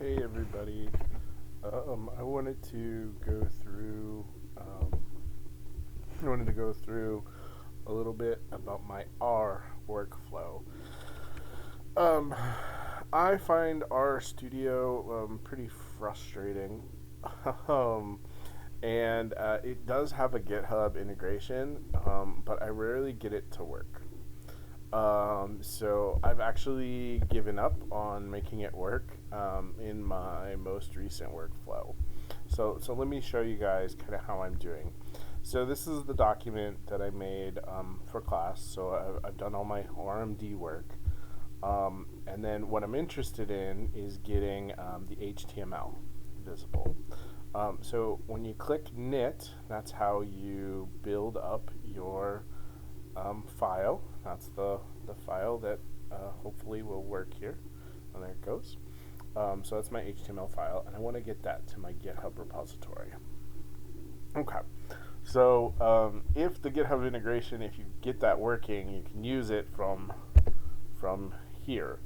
Hey everybody. I wanted to go through a little bit about my R workflow. Um, I find RStudio pretty frustrating, um, and it does have a GitHub integration, but I rarely get it to work. So I've actually given up on making it work in my most recent workflow. So let me show you guys kind of how I'm doing. So this is the document that I made for class. So I've done all my RMD work. And then what I'm interested in is getting the HTML visible. So when you click knit, that's how you build up your file. That's the file that hopefully will work here. And there it goes. So that's my HTML file, and I want to get that to my GitHub repository. Okay. So if the GitHub integration, if you get that working, you can use it from here.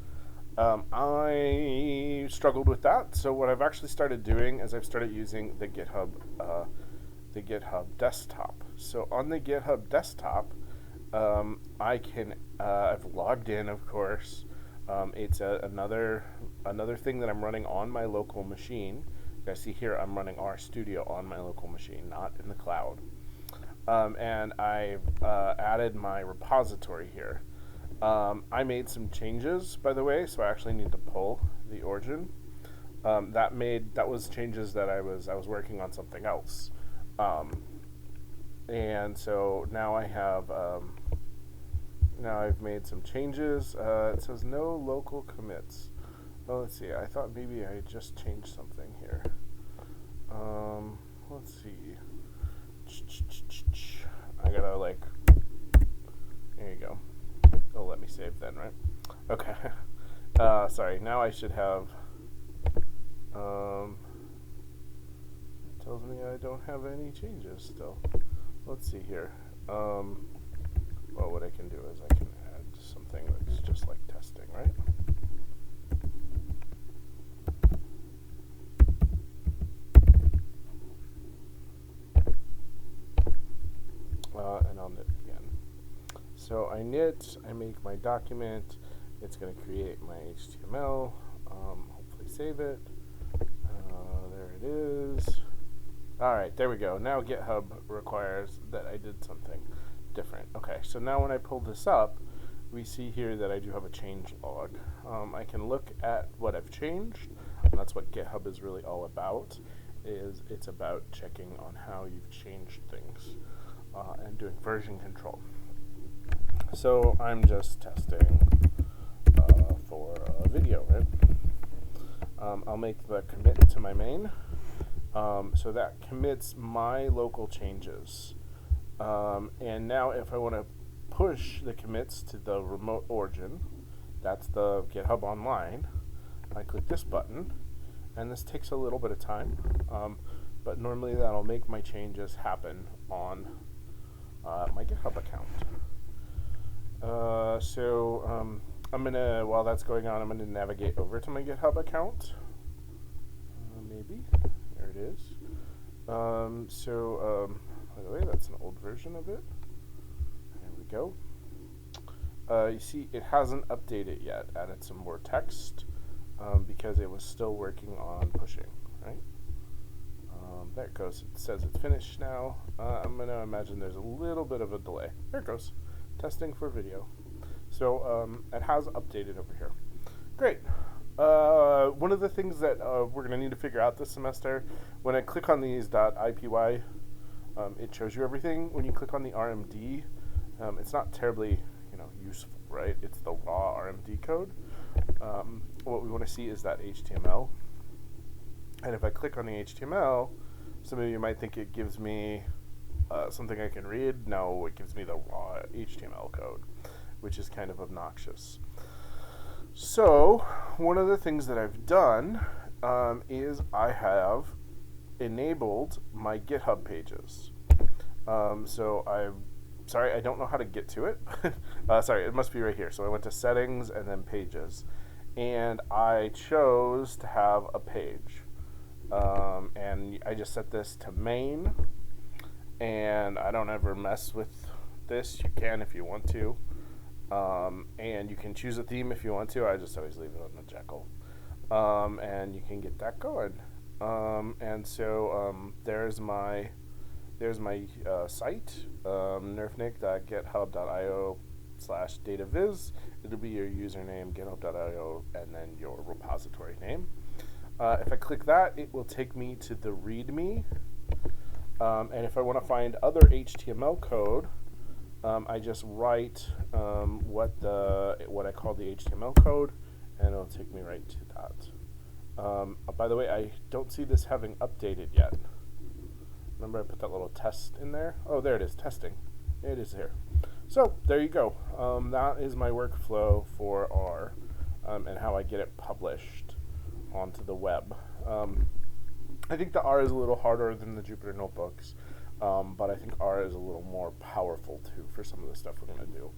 I struggled with that, so what I've actually started doing is I've started using the GitHub Desktop. So on the GitHub Desktop, I've logged in, of course. It's another thing that I'm running on my local machine. You guys see here, I'm running RStudio on my local machine, not in the cloud. And I've added my repository here. I made some changes, by the way, so I actually need to pull the origin. That was changes that I was working on something else. And so now I've made some changes. It says no local commits. Well, let's see. I thought maybe I just changed something here. Let's see. I gotta there you go. It'll let me save then, right? Okay. Sorry. Now I should have. It tells me I don't have any changes still. Let's see here. Well, what I can do is I can add something that's just like testing, right? And I'll knit again. So I knit, I make my document. It's going to create my HTML. Hopefully save it. There it is. Alright, there we go. Now GitHub requires that I did something different. Okay, so now when I pull this up, we see here that I do have a change log. I can look at what I've changed, and that's what GitHub is really all about. It's about checking on how you've changed things and doing version control. So I'm just testing for a video, right? I'll make the commit to my main. So that commits my local changes. And now if I want to push the commits to the remote origin, that's the GitHub Online, I click this button, and this takes a little bit of time, but normally that'll make my changes happen on my GitHub account. I'm gonna, while that's going on, I'm gonna navigate over to my GitHub account. Maybe. There it is. By the way, that's an old version of it. There we go. You see, it hasn't updated yet. Added some more text because it was still working on pushing, right? There it goes. It says it's finished now. I'm going to imagine there's a little bit of a delay. There it goes. Testing for video. So it has updated over here. Great. One of the things that we're going to need to figure out this semester, when I click on these .ipy, it shows you everything. When you click on the RMD, it's not terribly, useful, right? It's the raw RMD code. What we want to see is that HTML. And if I click on the HTML, some of you might think it gives me something I can read. No, it gives me the raw HTML code, which is kind of obnoxious. So one of the things that I've done is I have enabled my GitHub pages. Sorry, I don't know how to get to it. Sorry, it must be right here. So I went to settings and then pages. and I chose to have a page. And I just set this to main, and I don't ever mess with this. You can if you want to. And you can choose a theme if you want to. I just always leave it on the Jekyll. And you can get that going. And so there's my site, nerfnic.github.io/dataviz. It'll be your username, github.io, and then your repository name. If I click that, it will take me to the README. And if I want to find other HTML code, I just write what I call the HTML code, and it'll take me right to that. By the way, I don't see this having updated yet. Remember I put that little test in there? Oh, there it is, testing. It is here. So, there you go. That is my workflow for R, and how I get it published onto the web. I think the R is a little harder than the Jupyter Notebooks, but I think R is a little more powerful too for some of the stuff we're going to do.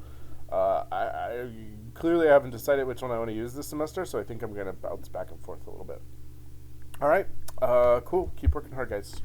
I clearly haven't decided which one I want to use this semester, so I think I'm going to bounce back and forth a little bit. All right, cool. Keep working hard, guys.